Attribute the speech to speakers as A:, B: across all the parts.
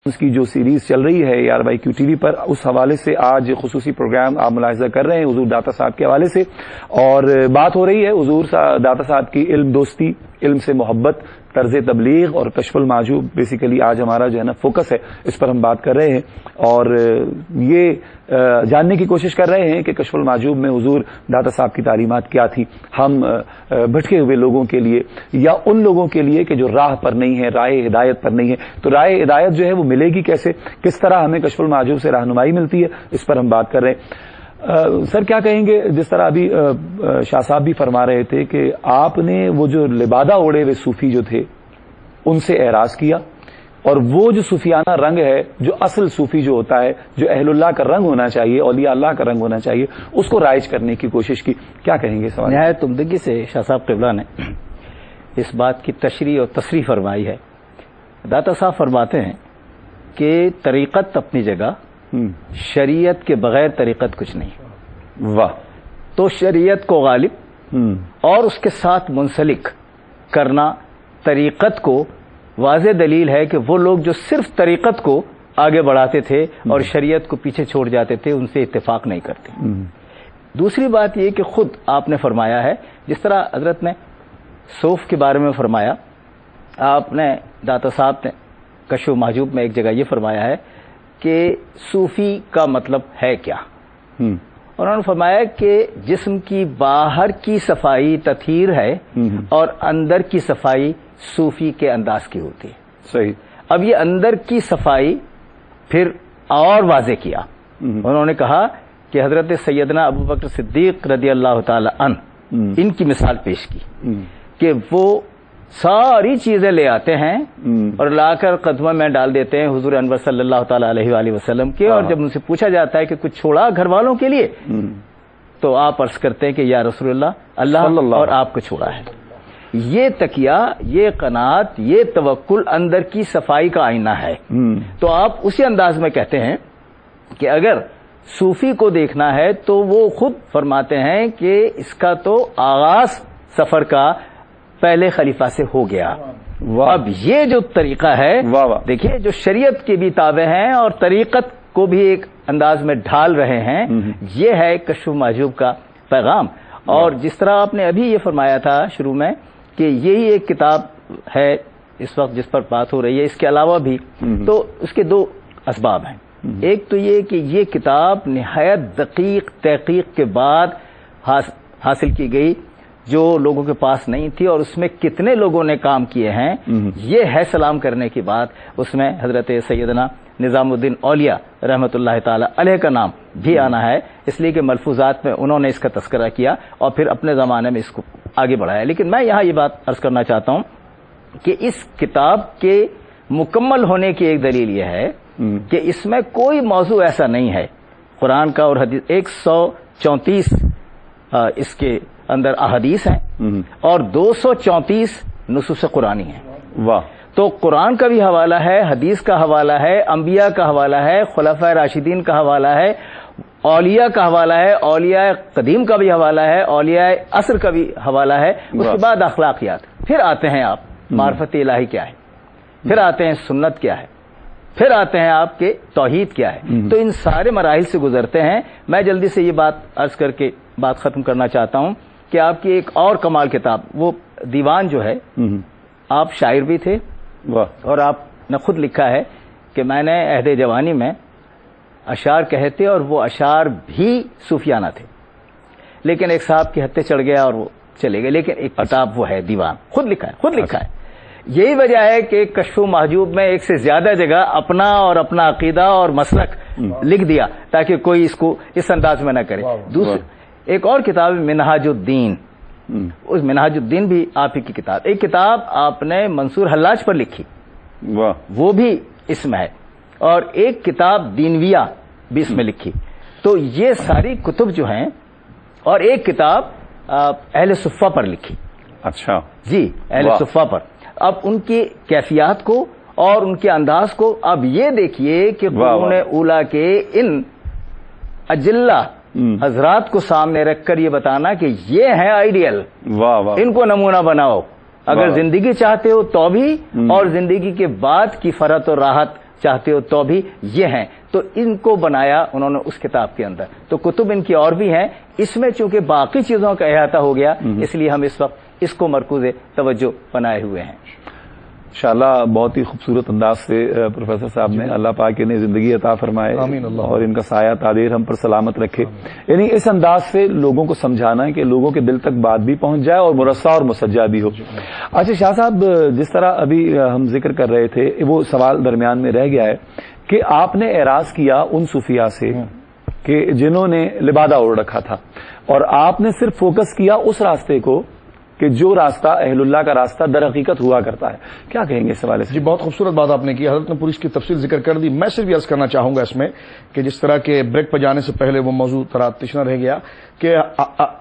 A: اس کی جو سیریز چل رہی ہے ARYQ TV پر، اس حوالے سے آج خصوصی پروگرام آپ ملاحظہ کر رہے ہیں حضور داتا صاحب کے حوالے سے، اور بات ہو رہی ہے حضور داتا صاحب کی علم دوستی، علم سے محبت، طرز تبلیغ اور کشف المعجوب۔ بیسیکلی آج ہمارا جو ہے نا فوکس ہے، اس پر ہم بات کر رہے ہیں اور یہ جاننے کی کوشش کر رہے ہیں کہ کشف المعجوب میں حضور داتا صاحب کی تعلیمات کیا تھی، ہم بھٹکے ہوئے لوگوں کے لیے یا ان لوگوں کے لیے کہ جو راہ پر نہیں ہے، راہ ہدایت پر نہیں ہے، تو راہ ہدایت جو ہے وہ ملے گی کیسے، کس طرح ہمیں کشف المعجوب سے رہنمائی ملتی ہے، اس پر ہم بات کر رہے ہیں۔ سر کیا کہیں گے، جس طرح ابھی شاہ صاحب بھی فرما رہے تھے کہ آپ نے وہ جو لبادہ اوڑے ہوئے صوفی جو تھے ان سے اعراض کیا، اور وہ جو صوفیانہ رنگ ہے، جو اصل صوفی جو ہوتا ہے، جو اہل اللہ کا رنگ ہونا چاہیے، اولیاء اللہ کا رنگ ہونا چاہیے، اس کو رائج کرنے کی کوشش کی، کیا کہیں گے سوال؟
B: نہایت عمدگی سے شاہ صاحب قبلہ نے اس بات کی تشریح اور تصریح فرمائی ہے۔ داتا صاحب فرماتے ہیں کہ طریقت اپنی جگہ، شریعت کے بغیر طریقت کچھ نہیں۔
A: واہ!
B: تو شریعت کو غالب اور اس کے ساتھ منسلک کرنا طریقت کو واضح دلیل ہے کہ وہ لوگ جو صرف طریقت کو آگے بڑھاتے تھے اور شریعت کو پیچھے چھوڑ جاتے تھے، ان سے اتفاق نہیں کرتے۔ دوسری بات یہ کہ خود آپ نے فرمایا ہے، جس طرح حضرت نے صوف کے بارے میں فرمایا، آپ نے داتا صاحب نے کشف محجوب میں ایک جگہ یہ فرمایا ہے کہ صوفی کا مطلب ہے کیا۔ انہوں نے فرمایا کہ جسم کی باہر کی صفائی تطہیر ہے اور اندر کی صفائی صوفی کے انداز کی ہوتی ہے۔
A: صحیح۔
B: اب یہ اندر کی صفائی پھر اور واضح کیا، انہوں نے کہا کہ حضرت سیدنا ابوبکر صدیق رضی اللہ تعالی عنہ، ان کی مثال پیش کی کہ وہ ساری چیزیں لے آتے ہیں اور لا کر قدموں میں ڈال دیتے ہیں حضور انور صلی اللہ تعالی علیہ وآلہ وسلم کے، اور جب ان سے پوچھا جاتا ہے کہ کچھ چھوڑا گھر والوں کے لیے، تو آپ عرض کرتے ہیں کہ یا رسول اللہ، اللہ اور آپ کو چھوڑا ہے۔ یہ تقیہ، یہ قناعت، یہ توکل اندر کی صفائی کا آئینہ ہے۔ تو آپ اسی انداز میں کہتے ہیں کہ اگر صوفی کو دیکھنا ہے تو وہ خود فرماتے ہیں کہ اس کا تو آغاز سفر کا پہلے خلیفہ سے ہو گیا۔ اب یہ جو طریقہ ہے، دیکھیے جو شریعت کے بھی تابع ہیں اور طریقت کو بھی ایک انداز میں ڈھال رہے ہیں، یہ ہے کشف محجوب کا پیغام۔ اور جس طرح آپ نے ابھی یہ فرمایا تھا شروع میں کہ یہی ایک کتاب ہے اس وقت جس پر بات ہو رہی ہے، اس کے علاوہ بھی تو اس کے دو اسباب ہیں۔ ایک تو یہ کہ یہ کتاب نہایت دقیق تحقیق کے بعد حاصل کی گئی، جو لوگوں کے پاس نہیں تھی، اور اس میں کتنے لوگوں نے کام کیے ہیں، یہ ہے سلام کرنے کی بات۔ اس میں حضرت سیدنا نظام الدین اولیاء رحمۃ اللہ تعالی علیہ کا نام بھی آنا ہے، اس لیے کہ ملفوظات میں انہوں نے اس کا تذکرہ کیا اور پھر اپنے زمانے میں اس کو آگے بڑھایا۔ لیکن میں یہاں یہ بات عرض کرنا چاہتا ہوں کہ اس کتاب کے مکمل ہونے کی ایک دلیل یہ ہے کہ اس میں کوئی موضوع ایسا نہیں ہے، قرآن کا اور حدیث 134 اس کے اندر احادیث ہیں اور 234 نصوص قرآنی ہیں۔
A: واہ!
B: تو قرآن کا بھی حوالہ ہے، حدیث کا حوالہ ہے، انبیاء کا حوالہ ہے، خلفائے راشدین کا حوالہ ہے، اولیاء کا حوالہ ہے، اولیاء قدیم کا بھی حوالہ ہے، اولیاء عصر کا بھی حوالہ ہے، اس کے بعد اخلاقیات، پھر آتے ہیں آپ معرفت الہی کیا ہے، پھر آتے ہیں سنت کیا ہے، پھر آتے ہیں آپ کے توحید کیا ہے۔ تو ان سارے مراحل سے گزرتے ہیں۔ میں جلدی سے یہ بات عرض کر کے بات ختم کرنا چاہتا ہوں کہ آپ کی ایک اور کمال کتاب، وہ دیوان جو ہے، آپ شاعر بھی تھے اور آپ نے خود لکھا ہے کہ میں نے عہد جوانی میں اشعار کہتے اور وہ اشعار بھی صوفیانہ تھے، لیکن ایک صاحب کے ہتھے چڑھ گیا اور وہ چلے گئے، لیکن ایک کتاب وہ ہے دیوان، خود لکھا ہے۔ یہی وجہ ہے کہ کشف محجوب میں ایک سے زیادہ جگہ اپنا اور اپنا عقیدہ اور مسلک لکھ دیا تاکہ کوئی اس کو اس انداز میں نہ کرے۔ دوسری ایک اور کتاب منہاج الدین، اس منہاج الدین بھی آپ ہی کی کتاب، ایک کتاب آپ نے منصور حلاج پر لکھی، وہ بھی اس میں ہے، اور ایک کتاب دینویہ بھی اس میں لکھی۔ تو یہ ساری کتب جو ہیں، اور ایک کتاب اہل صفہ پر لکھی۔
A: اچھا
B: جی، اہل صفہ پر۔ اب ان کی کیفیات کو اور ان کے انداز کو اب یہ دیکھیے کہ قرون اولیٰ کے ان اجلہ حضرات کو سامنے رکھ کر یہ بتانا کہ یہ ہے آئیڈیل، ان کو نمونہ بناؤ اگر زندگی چاہتے ہو تو بھی، اور زندگی کے بعد کی فرحت اور راحت چاہتے ہو تو بھی یہ ہیں. تو ان کو بنایا انہوں نے اس کتاب کے اندر. تو کتب ان کی اور بھی ہیں. اس میں چونکہ باقی چیزوں کا احاطہ ہو گیا اس لیے ہم اس وقت اس کو مرکوز توجہ بنائے ہوئے ہیں.
A: انشاءاللہ بہت ہی خوبصورت انداز سے پروفیسر صاحب نے اللہ پاک انہیں زندگی عطا فرمائے اور ان کا سایہ تعدیر ہم پر سلامت رکھے. یعنی اس انداز سے لوگوں کو سمجھانا ہے کہ لوگوں کے دل تک بات بھی پہنچ جائے اور مرصع اور مسجع بھی ہو. اچھا شاہ صاحب، جس طرح ابھی ہم ذکر کر رہے تھے وہ سوال درمیان میں رہ گیا ہے کہ آپ نے اعراض کیا ان صوفیاء سے کہ جنہوں نے لبادہ اوڑھ رکھا تھا اور آپ نے صرف فوکس کیا اس راستے کو کہ جو راستہ اہل اللہ کا راستہ در حقیقت ہوا کرتا ہے. کیا کہیں گے اس حوالے سے؟
C: جی بہت خوبصورت بات آپ نے کی. حضرت نے پوری اس کی تفصیل ذکر کر دی. میں صرف عرض کرنا چاہوں گا اس میں کہ جس طرح کے بریک پہ جانے سے پہلے وہ موضوع تھوڑا تشنا رہ گیا کہ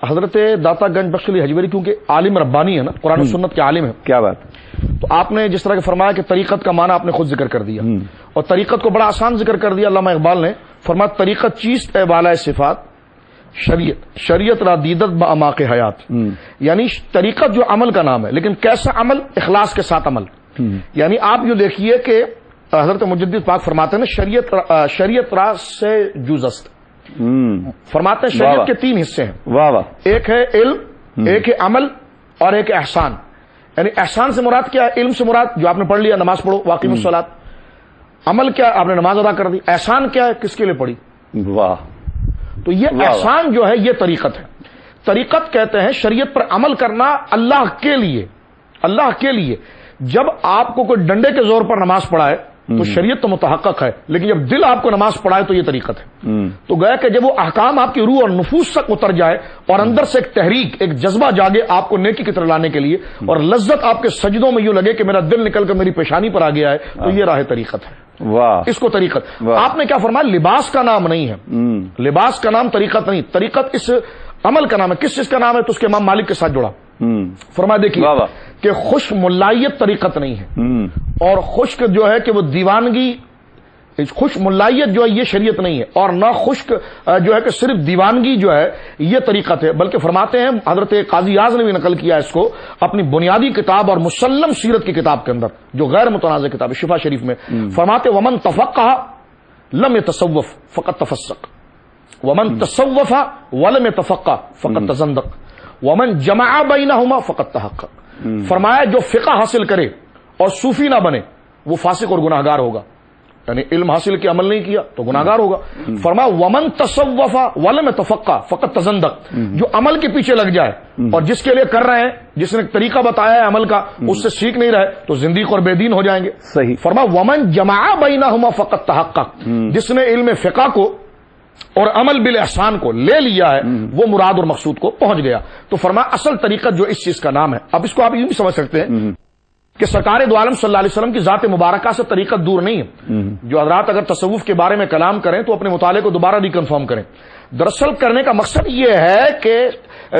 C: حضرت داتا گنج بخش علی حجویری کیونکہ عالم ربانی ہے نا، قرآن و سنت کے عالم ہے.
A: کیا بات.
C: تو آپ نے جس طرح کہ فرمایا کہ طریقت کا معنی آپ نے خود ذکر کر دیا اور طریقت کو بڑا آسان ذکر کر دیا. علامہ اقبال نے فرمایا طریقت چیز اے بالائے صفات شریعت را دیدت با اماق حیات. یعنی طریقت جو عمل کا نام ہے، لیکن کیسا عمل؟ اخلاص کے ساتھ عمل. یعنی آپ جو دیکھیے کہ حضرت مجدد پاک فرماتے ہیں نا شریعت را سے جزست، فرماتے ہیں شریعت کے 3 حصے ہیں.
A: واہ واہ.
C: ایک ہے علم، ایک ہے عمل اور ایک ہے احسان. یعنی احسان سے مراد کیا ہے؟ علم سے مراد جو آپ نے پڑھ لیا نماز پڑھو واقعی الصلاۃ. عمل کیا؟ آپ نے نماز ادا کر دی. احسان کیا ہے؟ کس کے لیے پڑھی؟
A: واہ.
C: تو یہ احسان جو ہے یہ طریقت ہے. طریقت کہتے ہیں شریعت پر عمل کرنا اللہ کے لیے. اللہ کے لیے جب آپ کو کوئی ڈنڈے کے زور پر نماز پڑھائے تو شریعت تو متحقق ہے، لیکن جب دل آپ کو نماز پڑھائے تو یہ طریقت ہے. تو گیا کہ جب وہ احکام آپ کی روح اور نفوس تک اتر جائے اور اندر سے ایک تحریک، ایک جذبہ جاگے آپ کو نیکی کی طرف لانے کے لیے اور لذت آپ کے سجدوں میں یوں لگے کہ میرا دل نکل کر میری پیشانی پر آ گیا ہے، تو یہ راہ طریقت ہے.
A: واہ.
C: اس کو طریقت. آپ نے کیا فرمایا؟ لباس کا نام نہیں ہے، لباس کا نام طریقت نہیں. طریقت اس عمل کا نام ہے. کس چیز کا نام ہے؟ تو اس کے امام مالک کے ساتھ جڑا. فرمایا دیکھیے کہ خشک ملائیت طریقت نہیں ہے، اور خشک جو ہے کہ وہ دیوانگی، خشک ملائیت جو ہے یہ شریعت نہیں ہے، اور نہ خشک جو ہے کہ صرف دیوانگی جو ہے یہ طریقت ہے. بلکہ فرماتے ہیں حضرت قاضی اعظم نے بھی نقل کیا اس کو اپنی بنیادی کتاب اور مسلم سیرت کی کتاب کے اندر جو غیر متنازع کتاب ہے شفا شریف میں. فرماتے ومن تفقہ لم يتصوف فقط تفسق، ومن تصوف ولم يتفقہ فقط تزندق، ومن جمع بینہما فقط تحقق. فرمایا جو فقہ حاصل کرے اور صوفی نہ بنے وہ فاسق اور گناہگار ہوگا. یعنی علم حاصل کے عمل نہیں کیا تو گناہگار ہوگا. فرمایا ومن تصوف ولم يتفقہ فقط تزندق. جو عمل کے پیچھے لگ جائے اور جس کے لیے کر رہے ہیں، جس نے طریقہ بتایا ہے عمل کا، اس سے سیکھ نہیں رہے تو زندیق اور بے دین ہو جائیں گے.
A: صحیح.
C: فرمایا ومن جمع بینہما فقط تحقق. جس نے علم فقہ کو اور عمل بالاحسان کو لے لیا ہے وہ مراد اور مقصود کو پہنچ گیا. تو فرمایا اصل طریقت جو اس چیز کا نام ہے. اب اس کو آپ یوں بھی سمجھ سکتے ہیں کہ سرکار دو عالم صلی اللہ علیہ وسلم کی ذات مبارکہ سے طریقت دور نہیں ہے. جو حضرات اگر تصوف کے بارے میں کلام کریں تو اپنے مطالعے کو دوبارہ ریکنفرم کریں. دراصل کرنے کا مقصد یہ ہے کہ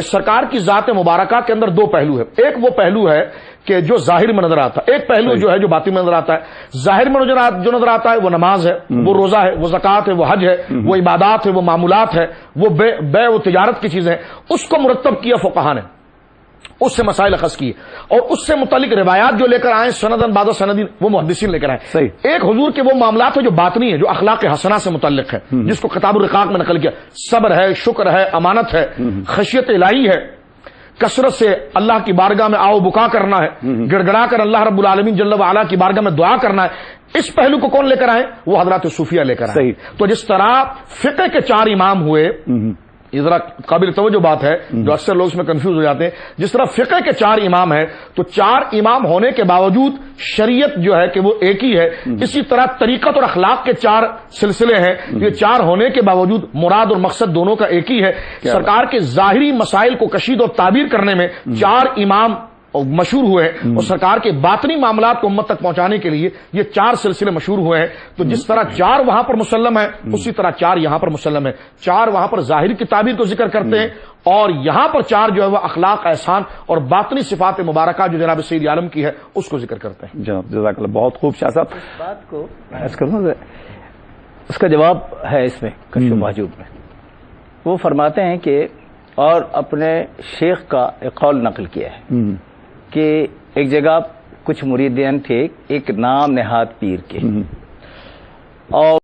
C: سرکار کی ذات مبارکہ کے اندر 2 پہلو ہے. ایک وہ پہلو ہے کہ جو ظاہر میں نظر آتا ہے، ایک پہلو جو ہے جو باطن میں نظر آتا ہے. ظاہر میں جو نظر آتا ہے وہ نماز ہے، وہ روزہ ہے، وہ زکوٰۃ ہے، وہ حج ہے، وہ عبادات ہے، وہ معمولات ہے، وہ بے و تجارت کی چیزیں. اس کو مرتب کیا فقہا نے، اس سے مسائل اخذ کیے اور اس سے متعلق روایات جو لے کر آئے سندن بعد سندین وہ محدثین لے کر آئے.
A: صحیح.
C: ایک حضور کے وہ معاملات ہے جو باطنی ہے، جو اخلاق حسنہ سے متعلق ہے، جس کو کتاب الرقاق میں نقل کیا. صبر ہے، شکر ہے، امانت ہے، خشیت الہی ہے، کثرت سے اللہ کی بارگاہ میں آؤ بکا کرنا ہے، گڑ گڑا کر اللہ رب العالمین جل وعلا کی بارگاہ میں دعا کرنا ہے. اس پہلو کو کون لے کر آئے؟ وہ حضرات صوفیہ لے کر آئے. تو جس طرح فقہ کے 4 امام ہوئے، یہ ذرا قابل توجہ بات ہے جو اکثر لوگ اس میں کنفیوز ہو جاتے ہیں. جس طرح فقہ کے 4 امام ہیں تو 4 امام ہونے کے باوجود شریعت جو ہے کہ وہ ایک ہی ہے. اسی طرح طریقت اور اخلاق کے 4 سلسلے ہیں. یہ 4 ہونے کے باوجود مراد اور مقصد دونوں کا ایک ہی ہے. سرکار کے ظاہری مسائل کو کشید اور تعبیر کرنے میں 4 امام مشہور ہوئے ہیں اور سرکار کے باطنی معاملات کو امت تک پہنچانے کے لیے یہ 4 سلسلے مشہور ہوئے ہیں. تو جس طرح 4 وہاں پر مسلم ہے اسی طرح 4 یہاں پر مسلم ہے. 4 وہاں پر ظاہری کی تعبیر کو ذکر کرتے ہیں اور یہاں پر 4 جو ہے وہ اخلاق، احسان اور باطنی صفات مبارکہ جو جناب سید عالم کی ہے اس کو ذکر کرتے ہیں.
A: جزاک اللہ. بہت خوب شاہ صاحب.
B: اس بات کو اس کا جواب ہے اس میں کشف محجوب میں. وہ فرماتے ہیں کہ اور اپنے شیخ کا ایک قول نقل کیا ہے کہ ایک جگہ کچھ مریدین تھے ایک نام نہاد پیر کے، اور